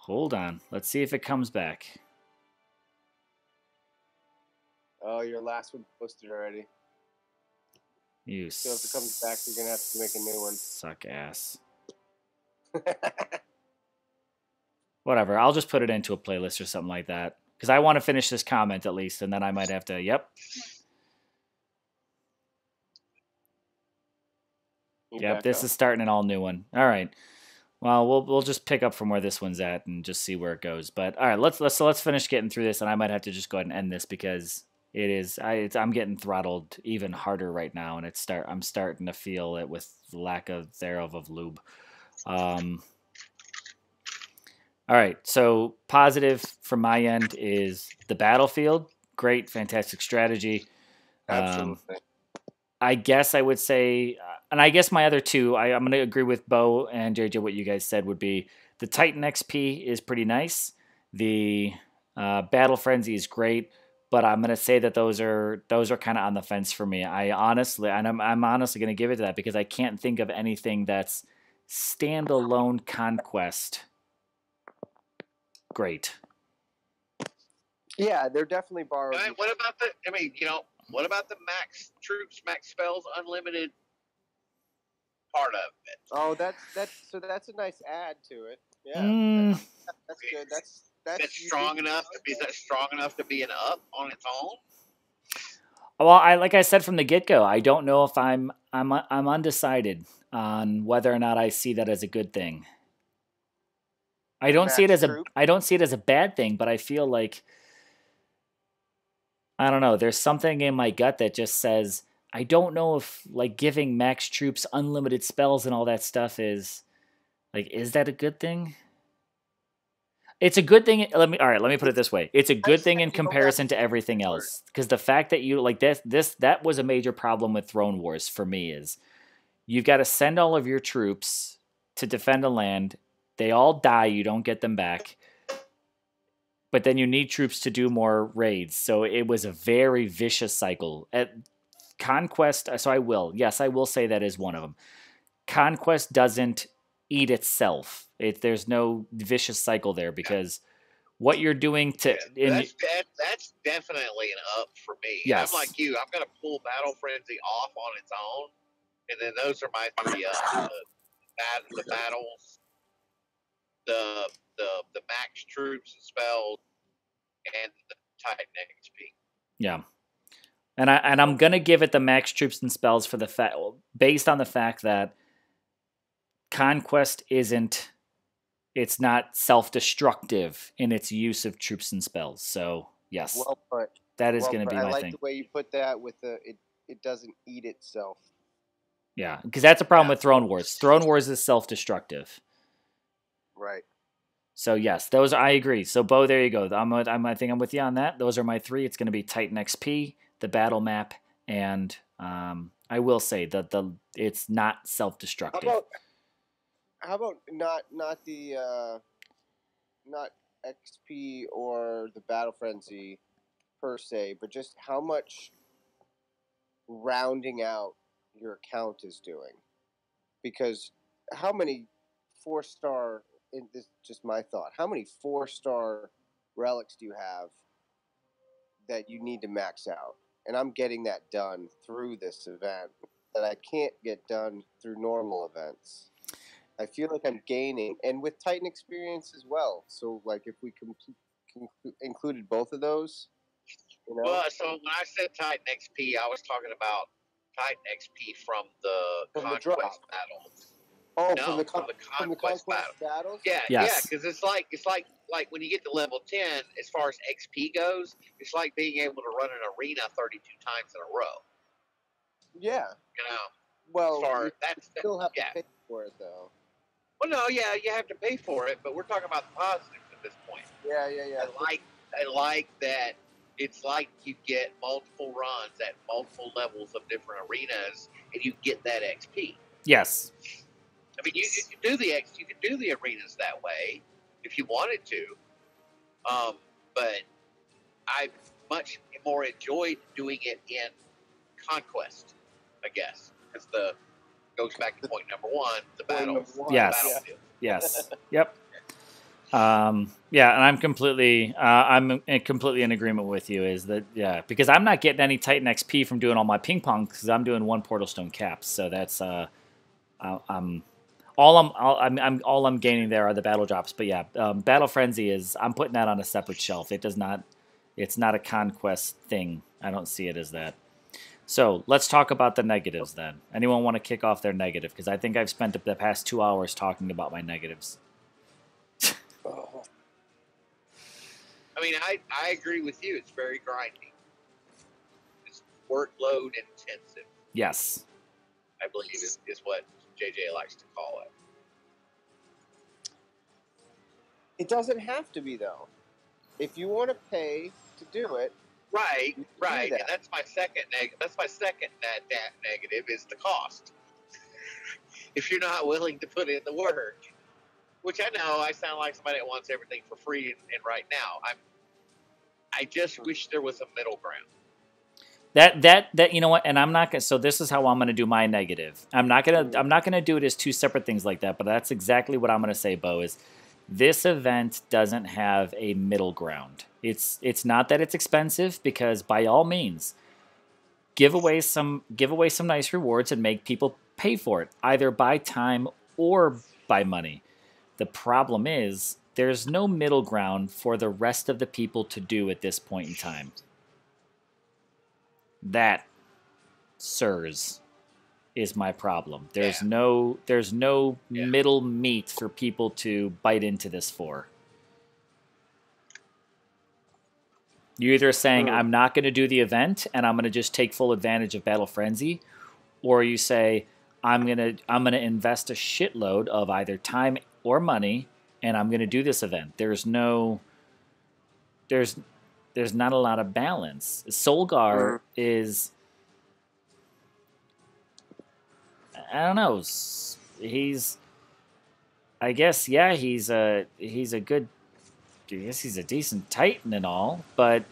Hold on. Let's see if it comes back. Oh, your last one posted already. You So if it comes back, you're gonna have to make a new one. Suck ass. Whatever. I'll just put it into a playlist or something like that. Because I want to finish this comment at least, and then I might have to. Yep. Yep. This is starting an all new one. All right. Well, we'll just pick up from where this one's at and just see where it goes. But all right, let's finish getting through this, and I might have to just go ahead and end this because I'm getting throttled even harder right now, and I'm starting to feel it with the lack of thereof of lube. All right, so positive from my end is the battlefield. Great, fantastic strategy. Absolutely. I guess I would say, and I guess my other two, I'm going to agree with Bo and JJ. What you guys said would be the Titan XP is pretty nice. The Battle Frenzy is great, but I'm going to say that those are kind of on the fence for me. I'm honestly going to give it to that because I can't think of anything that's standalone Conquest. Great. Yeah, they're definitely borrowed. What about the? I mean, what about the max troops, max spells, unlimited part of it? Oh, that's a nice add to it. Yeah, that's good. That's strong enough. Is that strong enough to be an up on its own? Well, like I said from the get-go, I don't know if I'm undecided on whether or not I see that as a good thing. I don't see it as a bad thing, but I feel like I don't know. There's something in my gut that just says I don't know if like giving max troops unlimited spells and all that stuff is that a good thing? It's a good thing. Let me put it this way. It's a good thing in comparison to everything else. Because the fact that you like that was a major problem with Throne Wars for me is you've got to send all of your troops to defend a land. They all die. You don't get them back. But then you need troops to do more raids. So it was a very vicious cycle. At Conquest, so I will say that is one of them. Conquest doesn't eat itself. There's no vicious cycle there because what you're doing to... That's definitely an up for me. Yes. I'm like you. I'm going to pull Battle Frenzy off on its own. And then those are my three ups. The battles, the max troops and spells, and the Titan XP. Yeah. And I'm gonna give it the max troops and spells for the fact, based on the fact that Conquest it's not self-destructive in its use of troops and spells. So yes, well put. That is going to be my thing. I like the way you put that with it doesn't eat itself. Yeah, because that's a problem with Throne Wars. Throne Wars is self-destructive. Right. So yes, those I agree. So Bo, there you go. I think I'm with you on that. Those are my three. It's going to be Titan XP, the battle map, and I will say that it's not self-destructive. How about not XP or the Battle Frenzy per se, but just how much rounding out your account is doing? Because how many 4-star, and this is just my thought, how many 4-star relics do you have that you need to max out? And I'm getting that done through this event that I can't get done through normal events. I feel like I'm gaining, and with Titan experience as well. So, like, if we included both of those, Well, so when I said Titan XP, I was talking about Titan XP from the Conquest battles. Oh, no, from the Conquest battles? Yeah, yes. Yeah, because it's like when you get to level 10, as far as XP goes, it's like being able to run an arena 32 times in a row. Yeah. Well, you still have to pay for it, though. Well, no, yeah, you have to pay for it, but we're talking about the positives at this point. Yeah. I like that it's like you get multiple runs at multiple levels of different arenas, and you get that XP. Yes. I mean, you can do the arenas that way if you wanted to, but I much more enjoyed doing it in Conquest, I guess, because goes back to point number one, the battle. Yes. Yes. Yep. Yeah, and I'm completely in agreement with you. Is that yeah? Because I'm not getting any Titan XP from doing all my ping pong because I'm doing one Portal Stone caps. So that's I'm all I'm gaining there are the battle drops. But yeah, Battle Frenzy is I'm putting that on a separate shelf. It does not. It's not a conquest thing. I don't see it as that. So let's talk about the negatives then. Anyone want to kick off their negative? Because I think I've spent the past 2 hours talking about my negatives. Oh. I mean, I agree with you. It's very grindy. It's workload intensive, Yes. I believe is what JJ likes to call it. It doesn't have to be though. If you want to pay to do it, Right, you can right, do that. and that's my second negative is the cost. If you're not willing to put in the work, which I know I sound like somebody that wants everything for free, and right now I just wish there was a middle ground. That you know what, and I'm not gonna. So this is how I'm gonna do my negative. I'm not gonna do it as two separate things like that. But that's exactly what I'm gonna say, Bo. Is this event doesn't have a middle ground. It's not that it's expensive because by all means, give away some nice rewards and make people pay for it either by time or by money. The problem is there's no middle ground for the rest of the people to do at this point in time. That, sirs, is my problem. There's no middle meat for people to bite into this for. You're either saying I'm not going to do the event and I'm going to just take full advantage of Battle Frenzy, or you say I'm gonna invest a shitload of either time or money and I'm gonna do this event. There's not a lot of balance. Solgar is I don't know. He's I guess yeah, he's a good I guess he's a decent Titan and all, but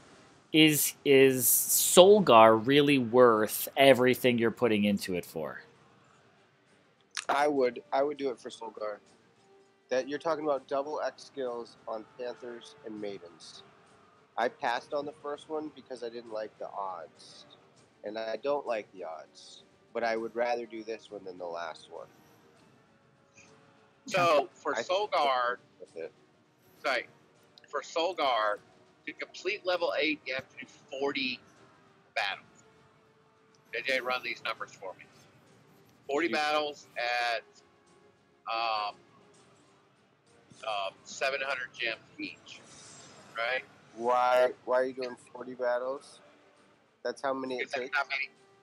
is Solgar really worth everything you're putting into it for? I would do it for Solgar. That you're talking about double X skills on Panthers and Maidens. I passed on the first one because I didn't like the odds, and I don't like the odds. But I would rather do this one than the last one. So for Solgar, to complete level 8, you have to do 40 battles. JJ, run these numbers for me. 40 battles at 700 gems each, right? Why are you doing 40 battles? That's how many it takes?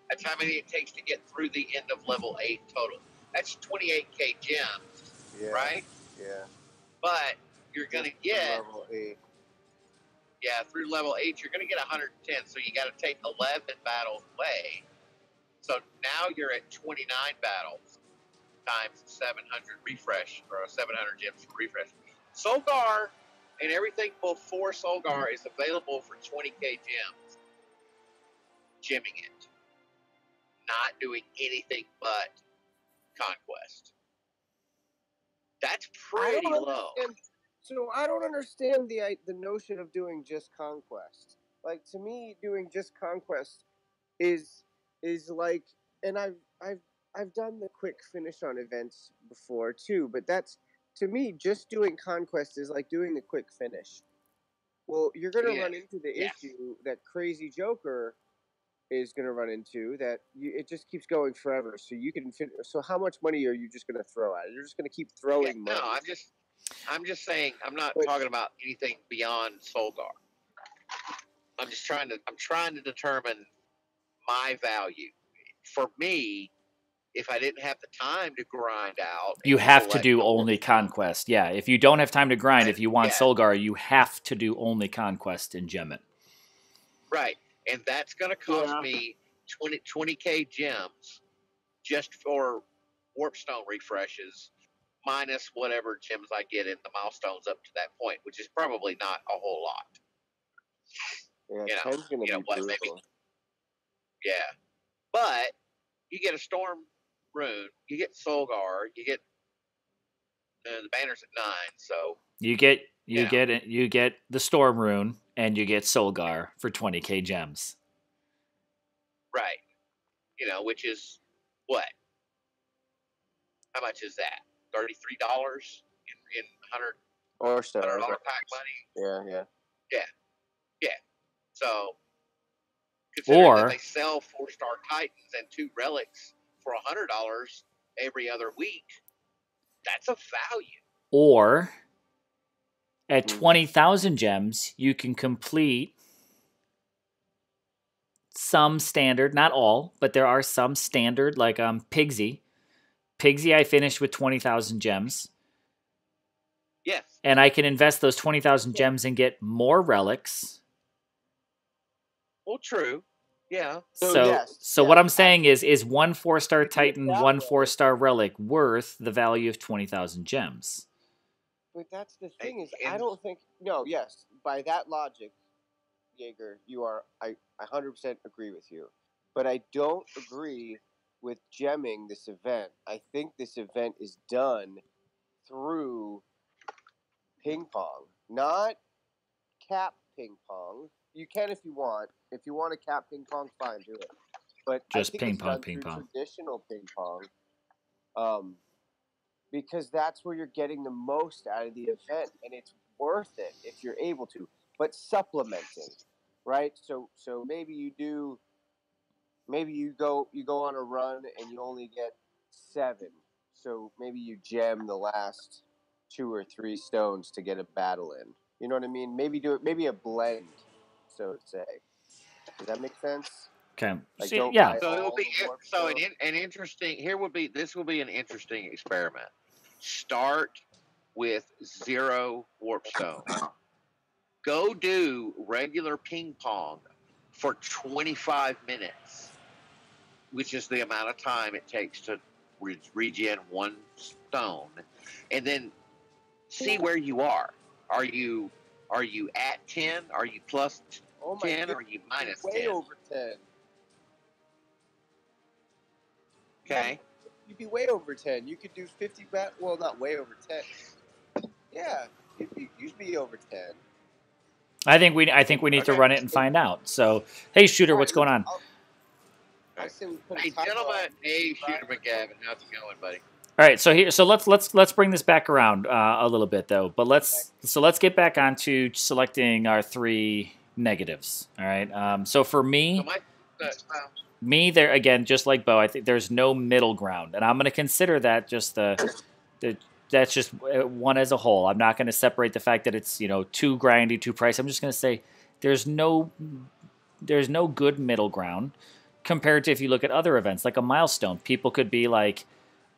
That's how many it takes to get through the end of level 8 total. That's 28k gems, right? Yeah. But you're going to get... level 8. Yeah, through level 8, you're going to get 110, so you got to take 11 battles away. So now you're at 29 battles times 700 refresh, or 700 gems for refresh. Solgar and everything before Solgar is available for 20k gems. Gemming it. Not doing anything but Conquest. That's pretty low. So I don't understand the notion of doing just Conquest. Like, to me, doing just Conquest is like, and I've done the quick finish on events before too, but that's, to me, just doing Conquest is like doing the quick finish. Well, you're gonna run into the issue that Crazy Joker is gonna run into, that it just keeps going forever. So you can so how much money are you just gonna throw at it? You're just gonna keep throwing money. No, I'm just saying, I'm not talking about anything beyond Solgar. I'm trying to determine my value. For me, if I didn't have the time to grind out, you have to do only Conquest. Yeah, if you don't have time to grind, if you want Solgar, you have to do only Conquest and gem it. Right, and that's going to cost me 20k gems just for Warpstone refreshes, minus whatever gems I get in the milestones up to that point, which is probably not a whole lot. Yeah, maybe. Yeah, but you get a Storm rune, you get Solgar, you get The banner's at 9, so You get Yeah. you get the Storm Rune and you get Solgar for 20k gems. right. Which is what? How much is that? $33 in Or so. $100 pack money? Yeah. Yeah. So considering that Or they sell 4-star Titans and 2 relics for $100 every other week, that's a value. or at Mhm. 20,000 gems, you can complete some standard, not all, but there are some standard, like Pigsy. Pigsy, I finished with 20,000 gems. Yes. And I can invest those 20,000 gems and get more relics. Well, true. Yeah. So what I'm saying is one 4-star Titan, one way. 4-star relic worth the value of 20,000 gems. But that's the thing is, I don't think. No, yes, by that logic, Jaeger, I 100% agree with you. But I don't agree with gemming this event. I think this event is done through ping pong, not cap ping pong. You can if you want. If you want to cap ping pong, fine, do it. But I Just think ping it's pong, done ping through pong. traditional ping pong. Because that's where you're getting the most out of the event, and it's worth it if you're able to. But supplementing, right? So maybe you do. Maybe you go on a run and you only get 7. So maybe you gem the last 2 or 3 stones to get a battle in. You know what I mean? Maybe do it. Maybe a blend, so to say. Does that make sense? Okay. Like, See, don't yeah. buy So it'll all be the warp so stones. an interesting. This will be an interesting experiment. Start with 0 warp stone. Go do regular ping pong for 25 minutes, which is the amount of time it takes to regen 1 stone, and then see where you are. Are you at 10? Are you plus 10? Or are you minus way 10? over 10. Okay. You'd be way over 10. You could do 50 well, not way over 10. Yeah, you'd be over 10. I think we need to run it and find out. So, hey, Shooter, what's going on? I say we put a Hey, timer gentlemen. on. Hey, Shooter McGavin. How's it going, buddy? All right, so let's bring this back around a little bit though. But let's get back onto selecting our 3 negatives. All right. So for me, there again, just like Bo, I think there's no middle ground, and I'm going to consider that just that's just one as a whole. I'm not going to separate the fact that it's too grindy, too pricey. I'm just going to say there's no good middle ground compared to if you look at other events like a milestone. People could be like,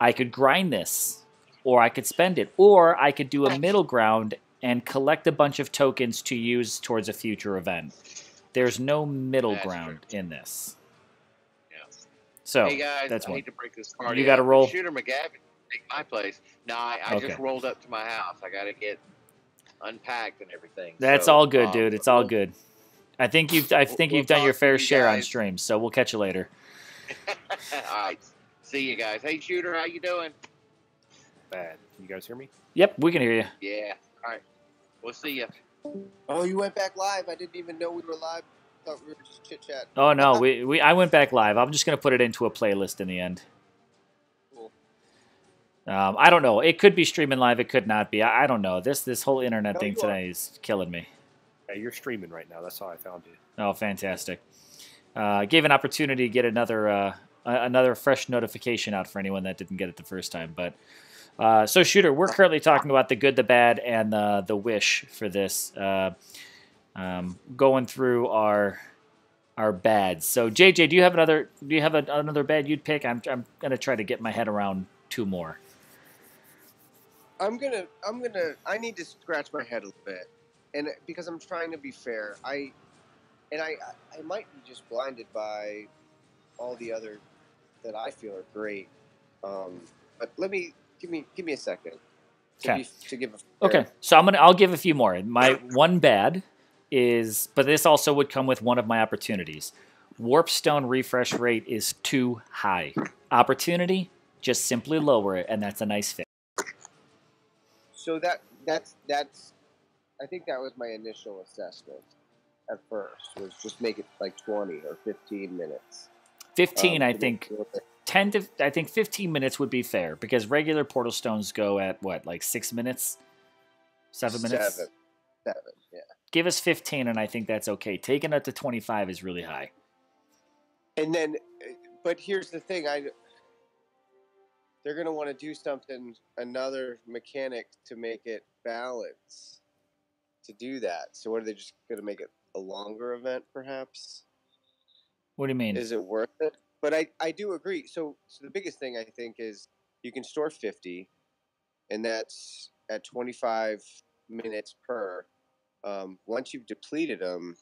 I could grind this, or I could spend it, or I could do a middle ground and collect a bunch of tokens to use towards a future event. There's no middle ground in this. Yeah. So, hey guys, that's I one. hate to break this party. You got to roll. Shooter McGavin, take my place. No, I just rolled up to my house. I got to get unpacked and everything. That's all good, dude. It's all good. I think you've done your fair share on streams, so we'll catch you later. All right. See you guys. Hey, Shooter, how you doing? Bad. Can you guys hear me? Yep, we can hear you. Yeah. All right. We'll see you. Oh, you went back live. I didn't even know we were live. I thought we were just chit-chatting. Oh, no. I went back live. I'm just going to put it into a playlist in the end. Cool. I don't know. It could be streaming live. It could not be. I don't know. This whole internet thing today is killing me. Yeah, you're streaming right now. That's how I found you. Oh, fantastic. Gave an opportunity to get another fresh notification out for anyone that didn't get it the first time. But so, Shooter, we're currently talking about the good, the bad, and the wish for this. Going through our bads. So, JJ, do you have another bad you'd pick? I'm gonna try to get my head around 2 more. I need to scratch my head a little bit, and because I'm trying to be fair, I might be just blinded by all the other that I feel are great. But give me a second. To give a fair. Okay, so I'll give a few more. My one bad is, but this also would come with one of my opportunities. Warpstone refresh rate is too high. Opportunity, just simply lower it, and that's a nice fix. So that's I think that was my initial assessment at first, was just make it like 20 or 15 minutes. 15, I to make think. it a little bit- 10 to I think 15 minutes would be fair because regular portal stones go at what, like 6 minutes, 7 minutes. 7, yeah. Give us 15, and I think that's okay. Taking it to 25 is really high. And then, but here's the thing: they're going to want to do another mechanic to make it balance. To do that, so what are they just going to make it a longer event, perhaps? What do you mean? Is it worth it? But I do agree. So the biggest thing I think is you can store 50, and that's at 25 minutes per. Once you've depleted them,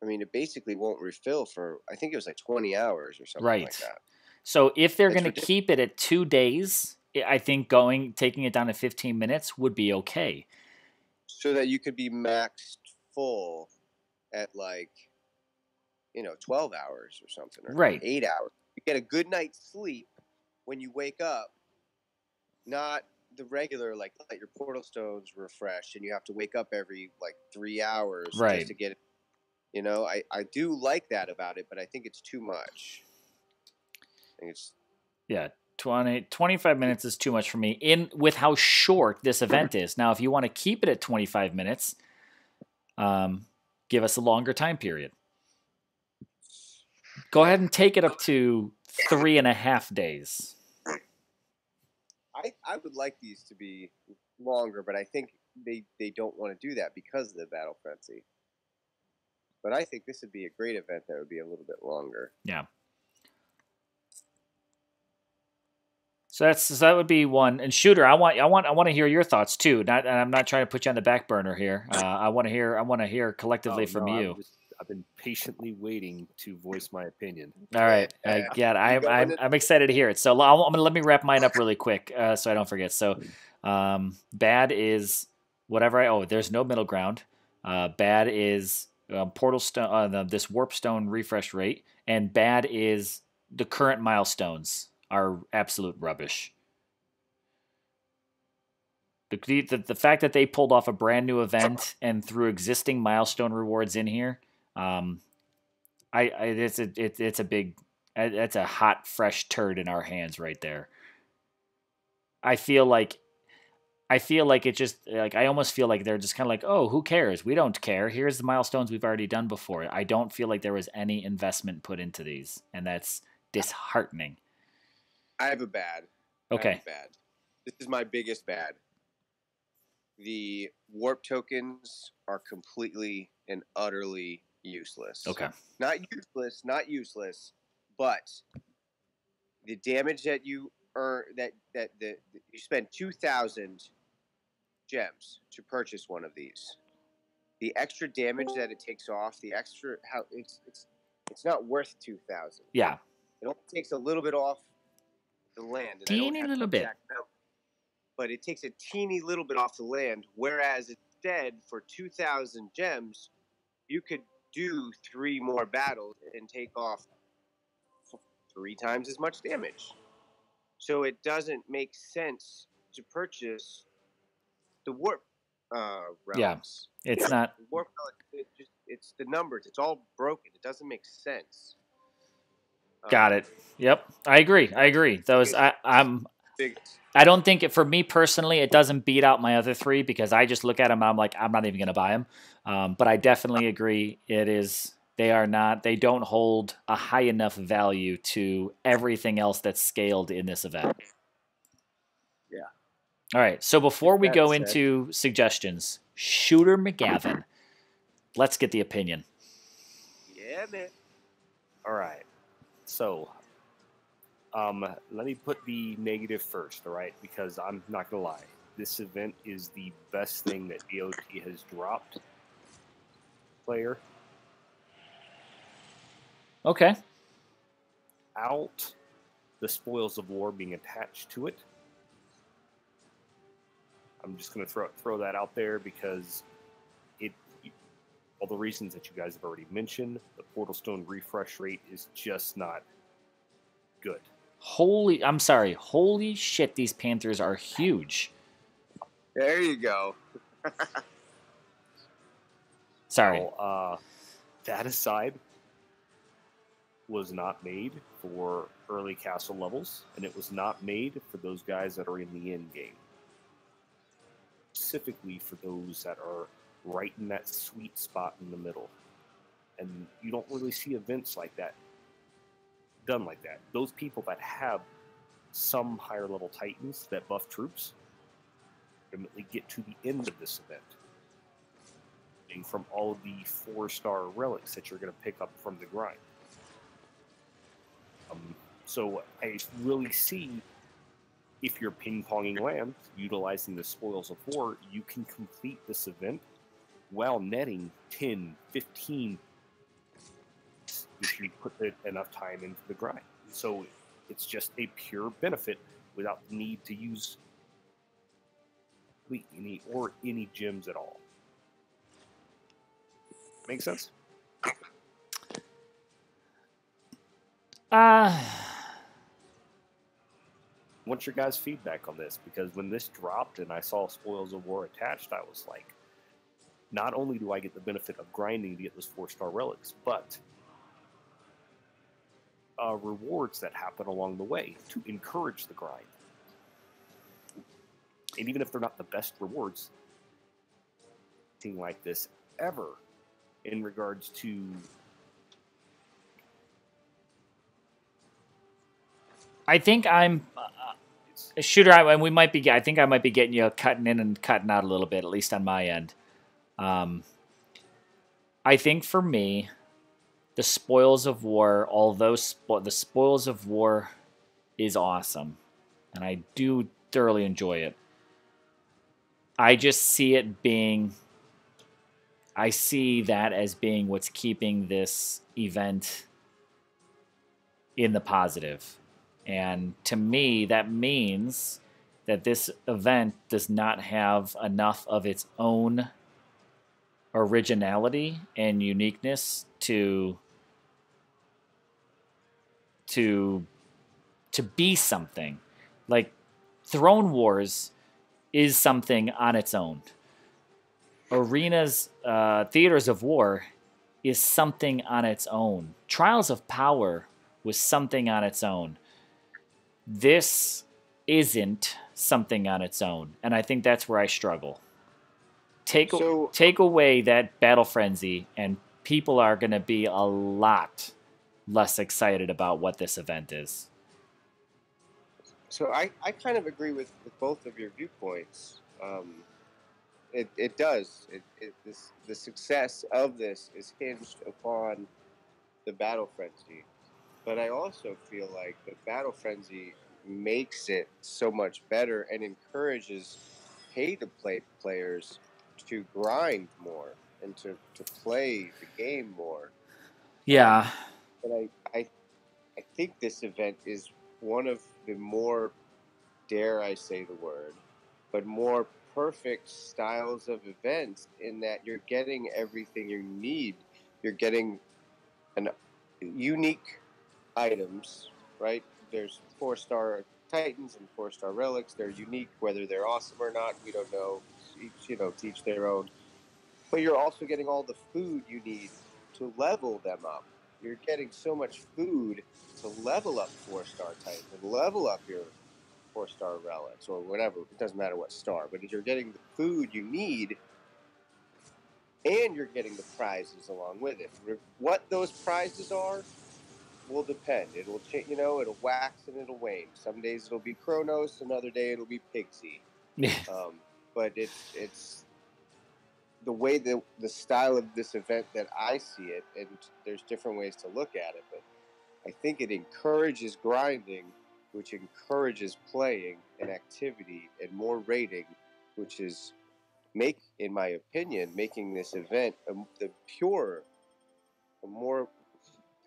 I mean, it basically won't refill for, I think it was like 20 hours or something Right. like that. So if they're It's going to keep it at 2 days, I think taking it down to 15 minutes would be okay. So that you could be maxed full at like, 12 hours or something, or Right. 8 hours. You get a good night's sleep when you wake up, not the regular, like, let your portal stones refresh and you have to wake up every like 3 hours Right. just to get it. I do like that about it, but I think it's too much. I think it's, Yeah, 25 minutes is too much for me with how short this event is. Now, if you want to keep it at 25 minutes, give us a longer time period. Go ahead and take it up to 3.5 days. I would like these to be longer, but I think they don't want to do that because of the battle frenzy. But I think this would be a great event that would be a little bit longer. Yeah. So that would be one. And Shooter, I want to hear your thoughts too. And I'm not trying to put you on the back burner here. I want to hear collectively from you. I've been patiently waiting to voice my opinion. All right, I'm excited to hear it. So let me wrap mine up really quick so I don't forget. So, bad is whatever. There's no middle ground. Bad is portal stone. This warp stone refresh rate, and bad is the current milestones are absolute rubbish. The fact that they pulled off a brand new event and threw existing milestone rewards in here. It's a big, that's a hot, fresh turd in our hands right there. I feel like it just, like, I almost feel like they're just kind of like, oh, who cares? We don't care. Here's the milestones we've already done before. I don't feel like there was any investment put into these, and that's disheartening. I have a bad. Okay. This is my biggest bad. The warp tokens are completely and utterly useless. Okay. Not useless, but the damage that you earn, that you spend 2,000 gems to purchase one of these. The extra damage that it takes off, it's not worth 2,000. Yeah. It only takes a little bit off the land. Teeny little bit. But it takes a teeny little bit off the land, whereas instead, for 2,000 gems, you could do 3 more battles and take off 3 times as much damage. So it doesn't make sense to purchase the warp relics. Yeah, it's not. The warp relics, it's the numbers. It's all broken. It doesn't make sense. Got it. Yep, I agree. I don't think for me personally, it doesn't beat out my other 3 because I just look at them and I'm like, I'm not even going to buy them. But I definitely agree. They don't hold a high enough value to everything else that's scaled in this event. Yeah. All right. So before we go into suggestions, Shooter McGavin, let's get the opinion. Yeah, man. All right. So, let me put the negative first, all right? Because I'm not going to lie. This event is the best thing that DOT has dropped. Player. Okay. Out the spoils of war being attached to it. I'm just going to throw that out there because all the reasons that you guys have already mentioned, the Portal Stone refresh rate is just not good. Holy shit, these Panthers are huge. There you go. Sorry. Now, that aside, was not made for early castle levels, and it was not made for those guys that are in the end game. Specifically for those that are right in that sweet spot in the middle. And you don't really see events like that done like that. Those people that have some higher level titans that buff troops ultimately get to the end of this event. From all of the 4-star relics that you're going to pick up from the grind. So I really see, if you're ping-ponging land, utilizing the spoils of war, you can complete this event while netting 10, 15, if you put enough time into the grind. So it's just a pure benefit without the need to use any gems at all. Make sense? What's your guys' feedback on this? Because when this dropped and I saw Spoils of War attached, I was like, not only do I get the benefit of grinding to get those 4-star relics, but rewards that happen along the way to encourage the grind. And even if they're not the best rewards, anything like this ever in regards to I think I'm Shooter. I think I might be getting you cutting in and cutting out a little bit, at least on my end. I think for me, the Spoils of War, although the Spoils of War is awesome, and I do thoroughly enjoy it, I just see it being. I see that as being what's keeping this event in the positive. And to me, that means that this event does not have enough of its own originality and uniqueness to be something. Like Throne Wars is something on its own. Arena's Theaters of War is something on its own. Trials of Power was something on its own. This isn't something on its own, and I think that's where I struggle. Take away that battle frenzy, and people are going to be a lot less excited about what this event is. So I kind of agree with both of your viewpoints. It does. The success of this is hinged upon the battle frenzy. But I also feel like the battle frenzy makes it so much better and encourages pay-to-play players to grind more and to play the game more. Yeah. But I think this event is one of the more, dare I say the word, but more perfect styles of events in that you're getting everything you need. You're getting an unique items, right? There's 4-star titans and 4-star relics. They're unique, whether they're awesome or not, we don't know. Teach their own. But you're also getting all the food you need to level them up. You're getting so much food to level up 4-star titans and level up your 4-star relics or whatever. It doesn't matter what star, but you're getting the food you need and you're getting the prizes along with it. What those prizes are will depend. It'll change, it'll wax and it'll wane. Some days it'll be Kronos, another day it'll be Pixie. But it's the way the style of this event that I see it, and there's different ways to look at it, but I think it encourages grinding, which encourages playing and activity and more rating, which is in my opinion, making this event the purer, a more,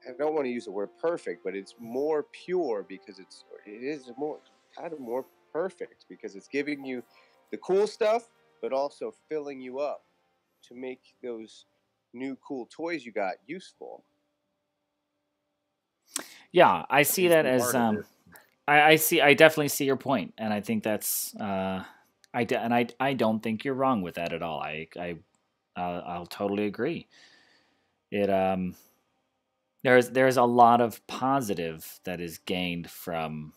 I don't want to use the word perfect, but it's more pure because it is more kind of more perfect because it's giving you the cool stuff, but also filling you up to make those new cool toys you got useful. Yeah, I see that as I definitely see your point, and I think that's I don't think you're wrong with that at all. I'll totally agree. It there's a lot of positive that is gained from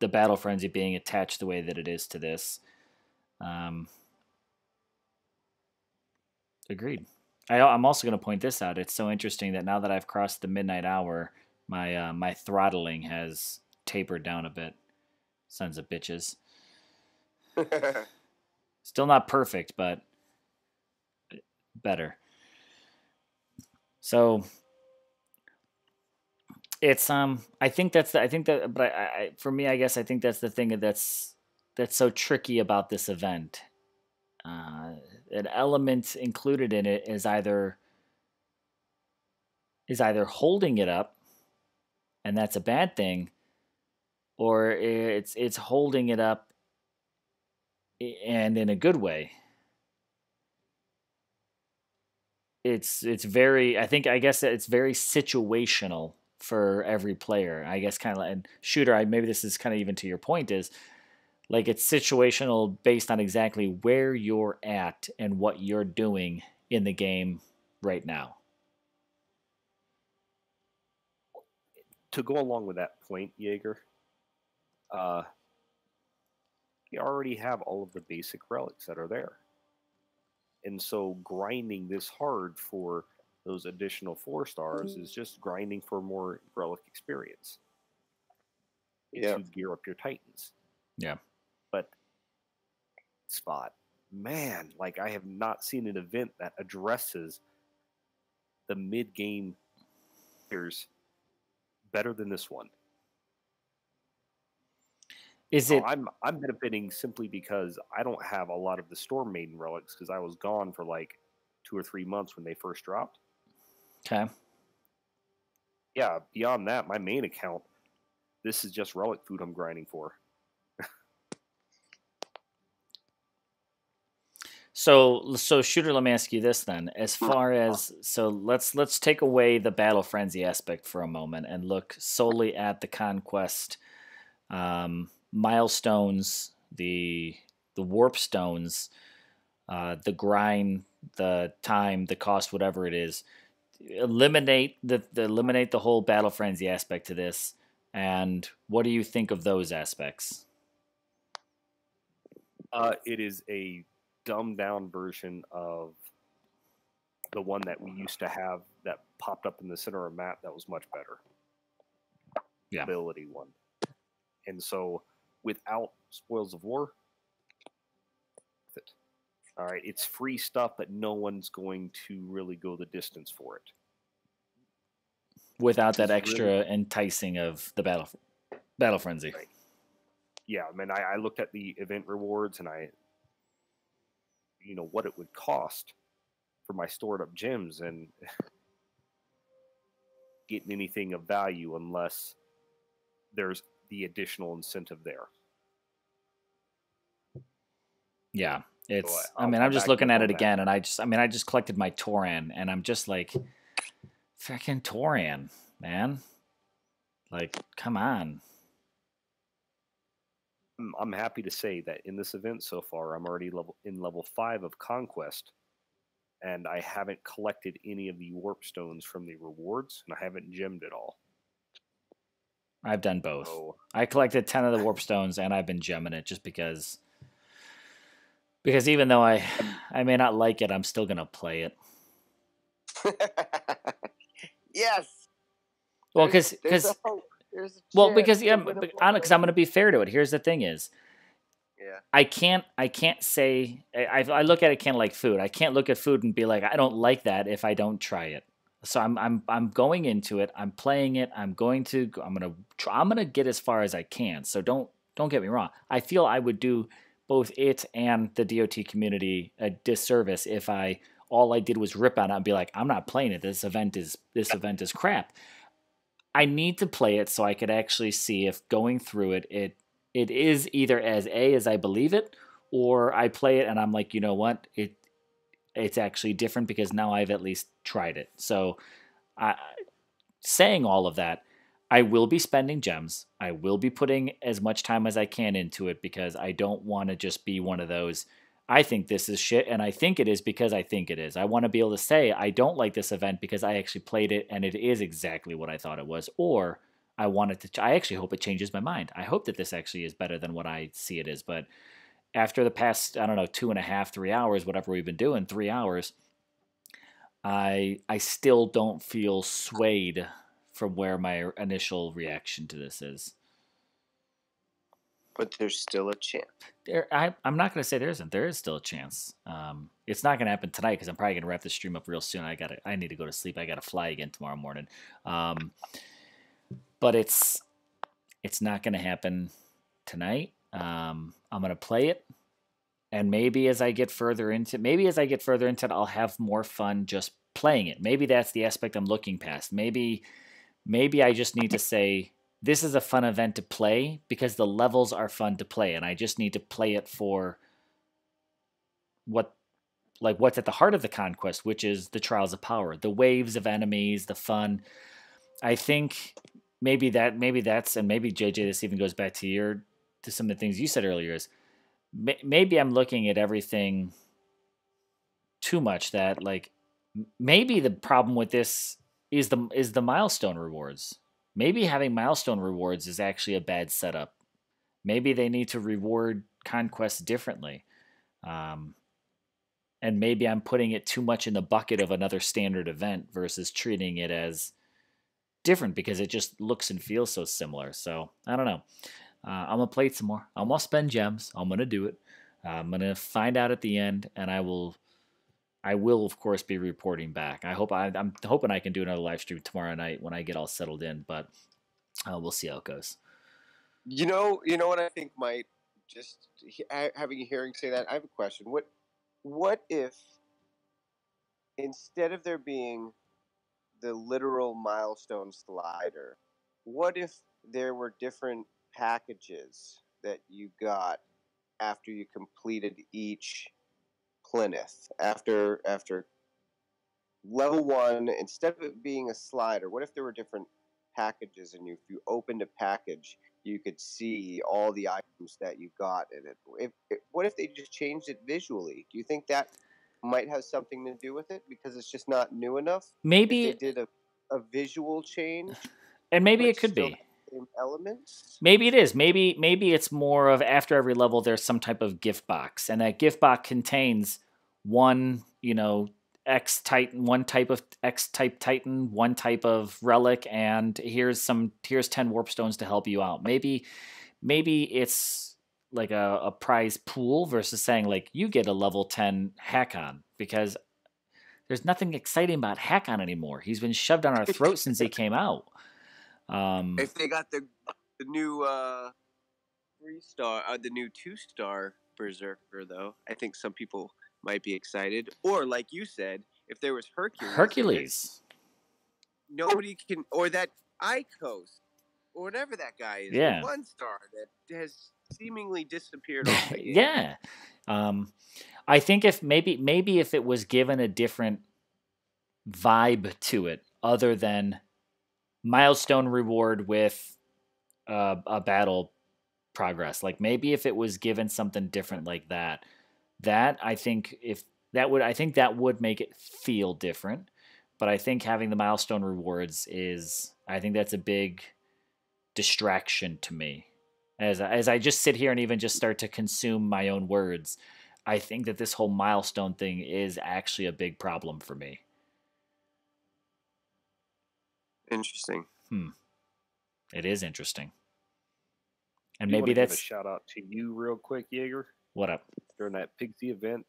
the battle frenzy being attached the way that it is to this. Um, Agreed. I'm also going to point this out. It's so interesting that now that I've crossed the midnight hour, my throttling has tapered down a bit. Sons of bitches. Still not perfect, but better. So it's I think that's I think that but for me I guess I think that's the thing that's so tricky about this event. An element included in it is either holding it up, and that's a bad thing, or it's holding it up and in a good way. It's very I guess it's very situational for every player. I guess kind of and shooter. Maybe this is kind of even to your point is like it's situational based on exactly where you're at and what you're doing in the game right now. To go along with that point, Jaeger, you already have all of the basic relics that are there. And so grinding this hard for those additional 4 stars is just grinding for more relic experience. To gear up your Titans. Yeah. But Spot, man, like I have not seen an event that addresses the mid-game players better than this one. Is it? I'm benefiting simply because I don't have a lot of the Storm Maiden relics because I was gone for like 2 or 3 months when they first dropped. Okay. Yeah, beyond that, my main account, this is just relic food I'm grinding for. So shooter, let me ask you this then. As far as let's take away the battle frenzy aspect for a moment and look solely at the conquest milestones, the warp stones, the grind, the time, the cost, whatever it is. Eliminate the whole battle frenzy aspect to this, and what do you think of those aspects? It is a dumbed down version of the one that we used to have that popped up in the center of the map that was much better. Yeah. Ability one. And so without Spoils of War, all right, it's free stuff, but no one's going to really go the distance for it. Without that extra really enticing of the battle frenzy. Right. Yeah, I mean, I looked at the event rewards and what it would cost for my stored up gems and getting anything of value unless there's the additional incentive there. Yeah, it's. So I'm just looking at it again, and I just collected my Tauran, and I'm just like, freaking Tauran, man. Like, come on. I'm happy to say that in this event so far, I'm already level 5 of Conquest, and I haven't collected any of the warp stones from the rewards, and I haven't gemmed it all. I've done both. So, I collected 10 of the warp stones, and I've been gemming it just because even though I may not like it, I'm still gonna play it. Yes. Well, because I'm gonna be fair to it. Here's the thing: is I can't say I look at it kind of like food. I can't look at food and be like I don't like that if I don't try it. So I'm going into it. I'm playing it. I'm gonna get as far as I can. So don't get me wrong. I feel I would do both it and the DOT community a disservice if all I did was rip on it and be like, I'm not playing it. This event is crap. I need to play it so I could actually see if going through it is either as I believe it, or I play it and I'm like, you know what, it's actually different because now I've at least tried it. So, saying all of that, I will be spending gems. I will be putting as much time as I can into it because I don't want to just be one of those. I think this is shit, and I think it is because I think it is. I want to be able to say I don't like this event because I actually played it and it is exactly what I thought it was, or I want it to. I actually hope it changes my mind. I hope that this actually is better than what I see it is. But after the past, I don't know, 2.5, 3 hours, whatever we've been doing, 3 hours, I still don't feel swayed from where my initial reaction to this is. But there's still a chance. I'm not going to say there isn't. There is still a chance. It's not going to happen tonight because I'm probably going to wrap this stream up real soon. I need to go to sleep. I got to fly again tomorrow morning. But it's not going to happen tonight. I'm going to play it. And maybe as I get further into it, I'll have more fun just playing it. Maybe that's the aspect I'm looking past. Maybe I just need to say this is a fun event to play because the levels are fun to play, and I just need to play it for what's at the heart of the Conquest, which is the Trials of Power, the waves of enemies, the fun. I think maybe that's, and maybe JJ, this even goes back to some of the things you said earlier, is maybe I'm looking at everything too much. That like maybe the problem with this is the milestone rewards. Maybe having milestone rewards is actually a bad setup. Maybe they need to reward Conquest differently. And maybe I'm putting it too much in the bucket of another standard event versus treating it as different because it just looks and feels so similar. So I don't know. I'm going to play it some more. I'm going to spend gems. I'm going to do it. I'm going to find out at the end, and I will, of course, be reporting back. I'm hoping I can do another live stream tomorrow night when I get all settled in, but we'll see how it goes. You know what I think might just having you hearing say that. I have a question. What if instead of there being the literal milestone slider, what if there were different packages that you got after you completed each plinth? After level 1, instead of it being a slider, what if there were different packages, and if you opened a package, you could see all the items that you got in it? What if they just changed it visually? Do you think that might have something to do with it because it's just not new enough? Maybe if they did a visual change, and maybe it could be same elements. Maybe it is. Maybe it's more of after every level there's some type of gift box, and that gift box contains one, X Titan, one type of X type Titan, one type of relic, and here's 10 warp stones to help you out. Maybe it's like a prize pool versus saying like you get a level 10 Hakon, because there's nothing exciting about Hakon anymore. He's been shoved down our throat since he came out. If they got the new 3-star, the new 2-star Berserker, though, I think some people might be excited. Or, like you said, if there was Hercules, nobody can, or that Icos, or whatever that guy is, the 1-star that has seemingly disappeared off the game. Yeah, I think if maybe if it was given a different vibe to it, other than milestone reward with a battle progress, like maybe if it was given something different like that, I think that would make it feel different. But I think having the milestone rewards I think that's a big distraction to me. As I just sit here and even just start to consume my own words, I think that this whole milestone thing is actually a big problem for me. Interesting. It is interesting. And maybe that's give a shout out to you real quick, Jaeger. What up? During that Pixie event,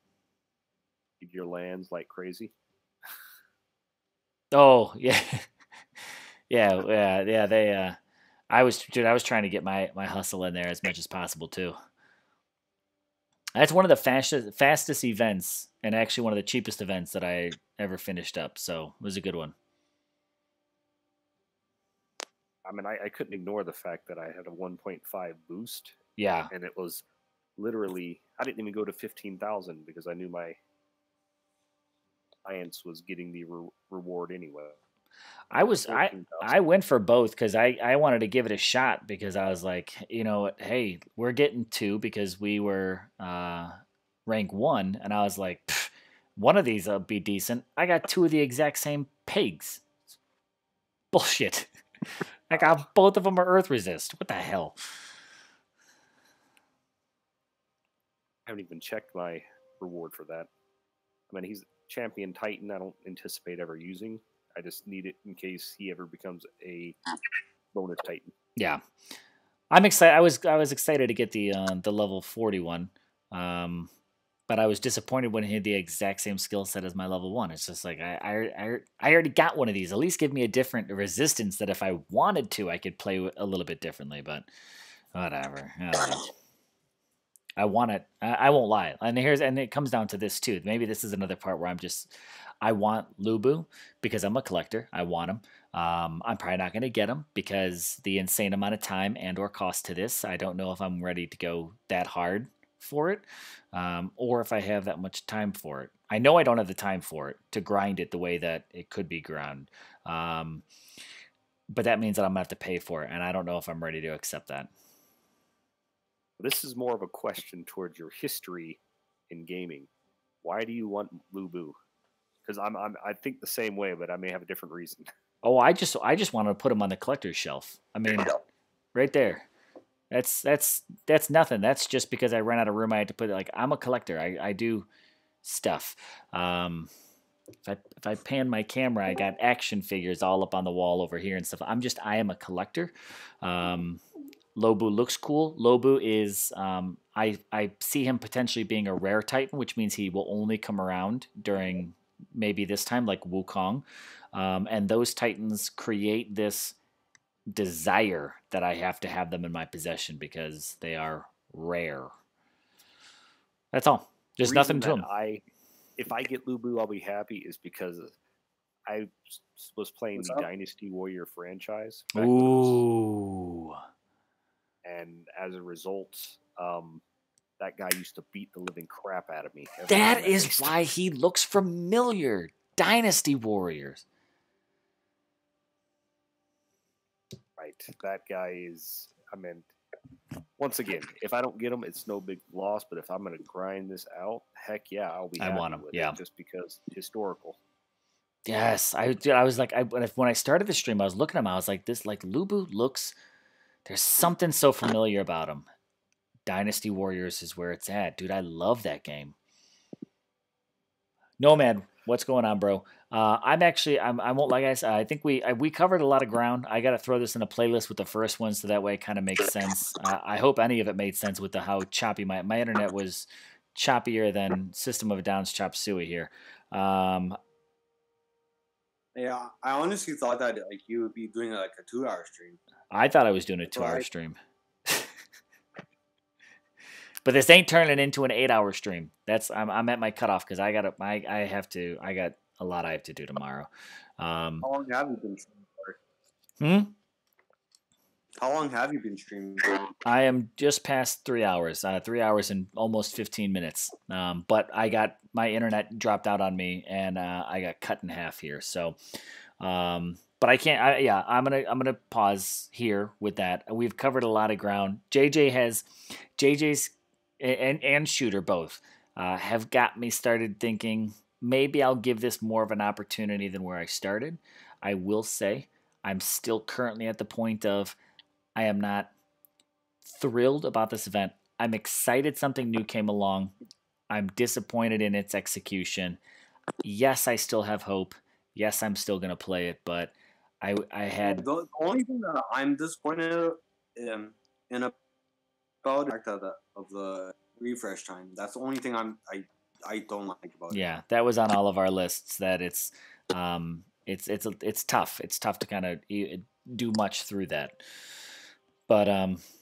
give your lands like crazy. Oh yeah, yeah. They I was trying to get my hustle in there as much as possible too. That's one of the fastest events, and actually one of the cheapest events that I ever finished up. So it was a good one. I mean, I couldn't ignore the fact that I had a 1.5 boost. Yeah. And it was literally, I didn't even go to 15,000 because I knew my alliance was getting the reward anyway. I was 14,000. I went for both because I wanted to give it a shot because I was like, you know what, hey, we're getting 2 because we were rank 1, and I was like, "Pff, one of these will be decent. I got 2 of the exact same pigs. Bullshit. I got both of them are earth resist. What the hell? I haven't even checked my reward for that. I mean, he's champion Titan. I don't anticipate ever using. I just need it in case he ever becomes a bonus Titan. Yeah. I'm excited. I was excited to get the level 41. But I was disappointed when he had the exact same skill set as my level 1. It's just like I already got one of these. At least give me a different resistance that if I wanted to, I could play a little bit differently. But whatever. I don't know. I want it. I won't lie. And it comes down to this too. Maybe this is another part where I want Lubu because I'm a collector. I want him. I'm probably not going to get him because the insane amount of time and or cost to this. I don't know if I'm ready to go that hard for it, or if I have that much time for it. I know I don't have the time for it to grind it the way that it could be ground. But that means that I'm going to have to pay for it, and I don't know if I'm ready to accept that. This is more of a question towards your history in gaming. Why do you want Lubu? Because I think the same way, but I may have a different reason. Oh, I just wanted to put him on the collector's shelf. I mean, right there. That's nothing. That's just because I ran out of room. I had to put it like I'm a collector. I do stuff. If I pan my camera, I got action figures all up on the wall over here and stuff. I am a collector. Lobu looks cool. Lobu is I see him potentially being a rare Titan, which means he will only come around during maybe this time, like Wukong. And those Titans create this desire that I have to have them in my possession because they are rare. That's all. There's nothing to them. If I get Lubu, I'll be happy is because I was playing the Dynasty Warrior franchise. Ooh. And as a result, that guy used to beat the living crap out of me. That is why he looks familiar. Dynasty Warriors. Right. That guy is, I mean, once again, if I don't get him, it's no big loss. But if I'm going to grind this out, heck yeah, I'll be happy want him. with Yeah. it just because historical. Yes. I was like, when I started the stream, I was looking at him. I was like, this, like, Lubu looks, there's something so familiar about him. Dynasty Warriors is where it's at. Dude, I love that game. Nomad, what's going on, bro? I won't lie, guys. I think we covered a lot of ground. I got to throw this in a playlist with the first one so that way it kind of makes sense. I hope any of it made sense with how choppy my internet was choppier than System of a Down's chop suey here. Yeah, I honestly thought that like you would be doing like a 2-hour stream. I thought I was doing a 2-hour stream. But this ain't turning into an 8-hour stream. I'm at my cutoff because I got a lot I have to do tomorrow. How long have you been streaming for? How long have you been streaming for? I am just past 3 hours. 3 hours and almost 15 minutes. But I got my internet dropped out on me and I got cut in half here. So but I can't. I'm gonna pause here with that. We've covered a lot of ground. JJ's and Shooter both have got me started thinking maybe I'll give this more of an opportunity than where I started. I will say I'm still currently at the point of I am not thrilled about this event. I'm excited something new came along. I'm disappointed in its execution. Yes, I still have hope. Yes, I'm still going to play it, but I had... The only thing that I'm disappointed in about the fact of the refresh time. That's the only thing I don't like about it. Yeah, that was on all of our lists. That it's tough. It's tough to kind of do much through that. But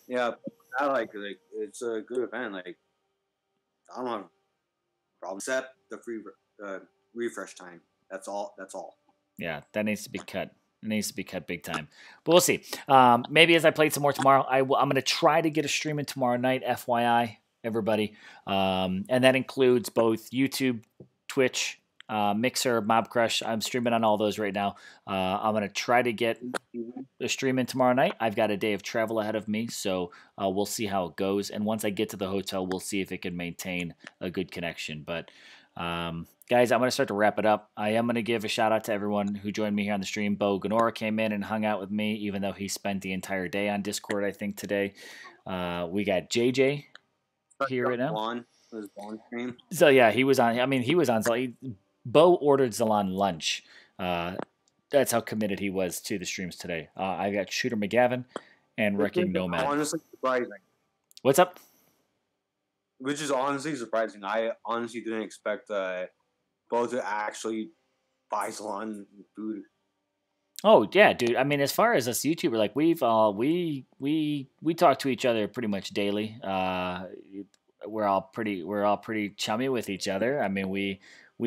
yeah, I like it's a good event. Like I don't have a problem except the free refresh time. That's all. Yeah, that needs to be cut. It needs to be cut big time. But we'll see. Maybe as I play some more tomorrow, I'm going to try to get a stream in tomorrow night, FYI, everybody. And that includes both YouTube, Twitch, Mixer, Mob Crush. I'm streaming on all those right now. I'm gonna try to get the stream in tomorrow night. I've got a day of travel ahead of me, so we'll see how it goes. And once I get to the hotel, we'll see if it can maintain a good connection. But guys, I'm going to start to wrap it up. I am going to give a shout out to everyone who joined me here on the stream. Bo Ganora came in and hung out with me, even though he spent the entire day on Discord, I think, today. We got JJ here right now. So, yeah, he was on. I mean, he was on. Bo ordered Zalon lunch. That's how committed he was to the streams today. I got Shooter McGavin and Wrecking Nomad. Honestly surprising. What's up? Which is honestly surprising. I honestly didn't expect Bo to actually buy Salon food. Oh yeah, dude. I mean, as far as us YouTuber, like we've we talk to each other pretty much daily. We're all pretty chummy with each other. I mean, we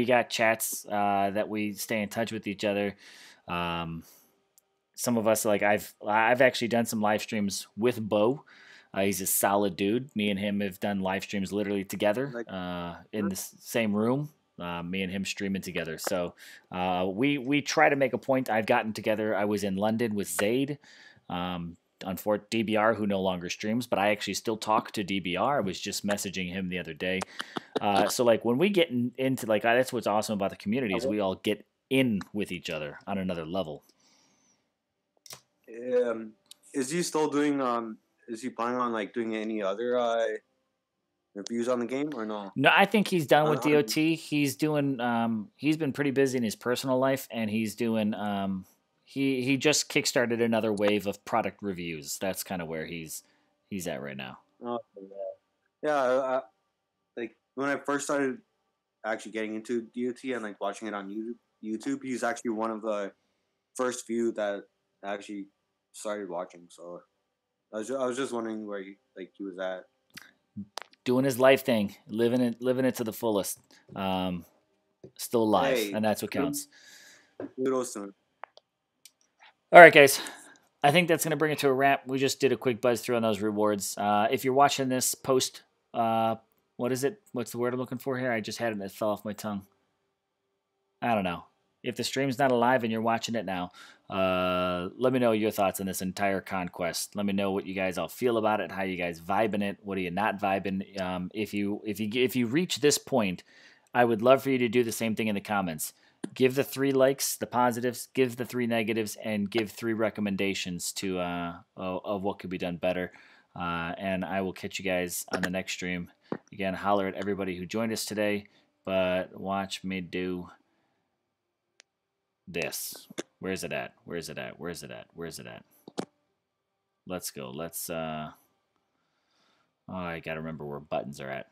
got chats that we stay in touch with each other. Some of us, like I've actually done some live streams with Bo. He's a solid dude. Me and him have done live streams literally together in the same room. Me and him streaming together. So we try to make a point. I've gotten together. I was in London with Zaid, on Fort DBR, who no longer streams, but I actually still talk to DBR. I was just messaging him the other day. So like when we get into like that's what's awesome about the community is we all get in with each other on another level. Is he still doing? Is he planning on like doing any other reviews on the game or no? No, I think he's done with DOT. He's doing. He's been pretty busy in his personal life, and he's doing. He just kickstarted another wave of product reviews. That's kind of where he's at right now. Oh, yeah. Like when I first started actually getting into DOT and like watching it on YouTube, he's actually one of the first few that actually started watching. So I was just wondering where he was at. Doing his life thing, living it to the fullest. Still alive, and that's what counts. Kudos to him. All right, guys. I think that's going to bring it to a wrap. We just did a quick buzz through on those rewards. If you're watching this post, what is it? What's the word I'm looking for here? I just had it and it fell off my tongue. I don't know. If the stream's not alive and you're watching it now, let me know your thoughts on this entire Conquest. Let me know what you guys all feel about it, how you guys vibing it, what are you not vibing. If you reach this point, I would love for you to do the same thing in the comments. Give the 3 likes, the positives, give the 3 negatives, and give 3 recommendations to of what could be done better. And I will catch you guys on the next stream. Again, holler at everybody who joined us today, but watch me do this. Where's it at? Where's it at? Where's it at? Where's it at? Let's go. Let's I gotta remember where buttons are at.